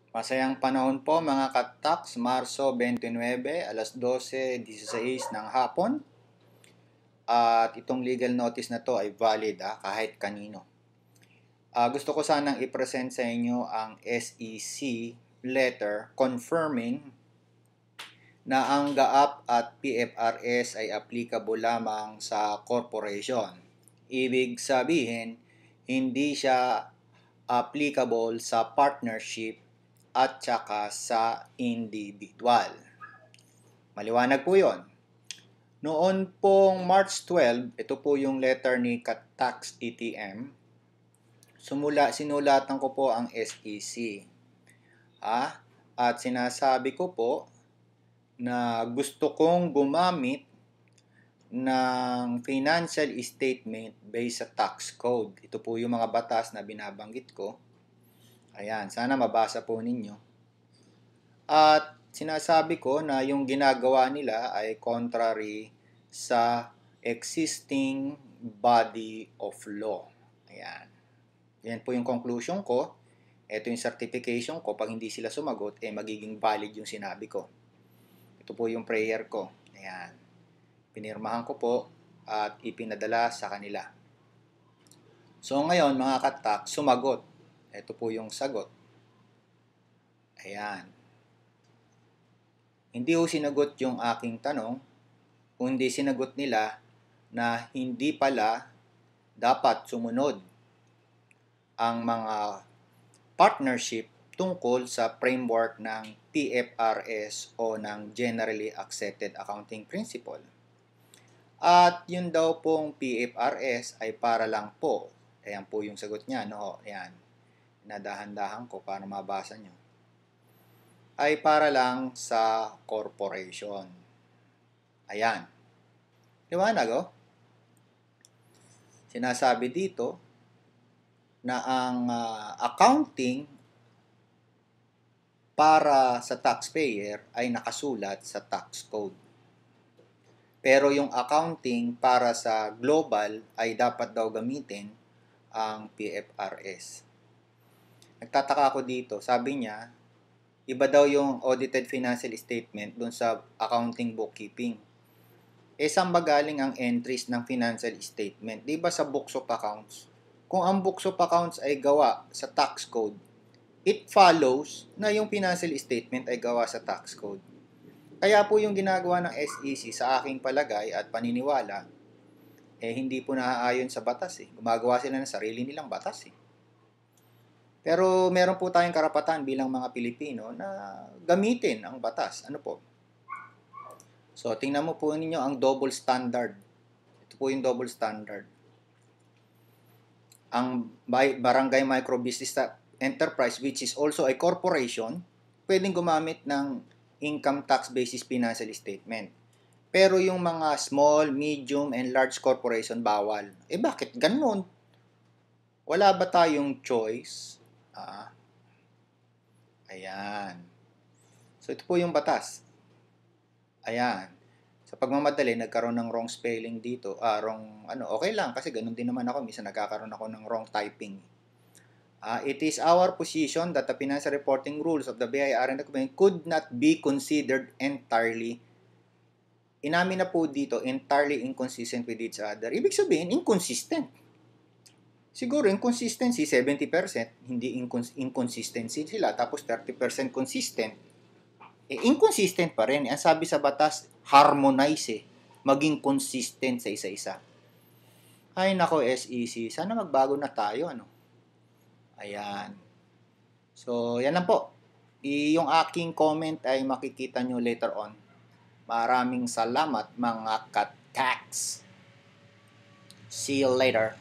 Masayang panahon po mga ka-tax, Marso 29, alas 12:16 ng hapon. At itong legal notice na to ay valid kahit kanino. Gusto ko sanang i-present sa inyo ang SEC letter confirming na ang GAAP at PFRS ay applicable lamang sa corporation. Ibig sabihin, hindi siya applicable sa partnership at saka sa individual. Maliwanag po yon. Noon pong March 12, ito po yung letter ni Tax ATM. Sinulatan ko po ang SEC. At sinasabi ko po na gusto kong gumamit ng financial statement based sa tax code. Ito po yung mga batas na binabanggit ko. Ayan, sana mabasa po ninyo. At sinasabi ko na yung ginagawa nila ay contrary sa existing body of law. Ayan. Yan po yung conclusion ko. Ito yung certification ko. Pag hindi sila sumagot, magiging valid yung sinabi ko. Ito po yung prayer ko. Ayan. Pinirmahan ko po at ipinadala sa kanila. So ngayon mga katak, sumagot. Ito po yung sagot. Ayan. Hindi ho sinagot yung aking tanong, kundi sinagot nila na hindi pala dapat sumunod ang mga partnership tungkol sa framework ng PFRS o ng Generally Accepted Accounting Principle. At yun daw pong PFRS ay para lang po. Ayan po yung sagot niya, no? Ayan. Nadahan-dahan ko para mabasa nyo. Ay para lang sa corporation. Ayan. Liwanag, oh. Sinasabi dito na ang accounting para sa taxpayer ay nakasulat sa tax code. Pero yung accounting para sa global ay dapat daw gamitin ang PFRS. Nagtataka ako dito, sabi niya, iba daw yung audited financial statement dun sa accounting bookkeeping. Saan ba galing ang entries ng financial statement? Di ba sa books of accounts? Kung ang books of accounts ay gawa sa tax code, it follows na yung financial statement ay gawa sa tax code. Kaya po yung ginagawa ng SEC sa aking palagay at paniniwala, hindi po naaayon sa batas Gumagawa sila ng sarili nilang batas Pero meron po tayong karapatan bilang mga Pilipino na gamitin ang batas. Ano po? So, tingnan mo po ninyo ang double standard. Ito po yung double standard. Ang Barangay Micro Business Enterprise, which is also a corporation, pwedeng gumamit ng income tax basis financial statement. Pero yung mga small, medium, and large corporation, bawal. Bakit ganun? Wala ba tayong choice? Ayan. So, ito po yung batas. Ayan. Sa pagmamadali, nagkaroon ng wrong spelling dito. Okay lang kasi ganun din naman ako. Minsan nagkakaroon ako ng wrong typing. It is our position that the financial reporting rules of the BIR and the government could not be considered entirely. Inamin na po dito, entirely inconsistent with each other. Ibig sabihin, inconsistent. Siguro, inconsistency, 70%. Hindi inconsistency sila. Tapos, 30% consistent. Inconsistent pa rin. Ang sabi sa batas, harmonize maging consistent sa isa-isa. Ay nako SEC, sana magbago na tayo Ayan. So, yan lang po. Yung aking comment ay makikita nyo later on. Maraming salamat mga ka-tax. See you later.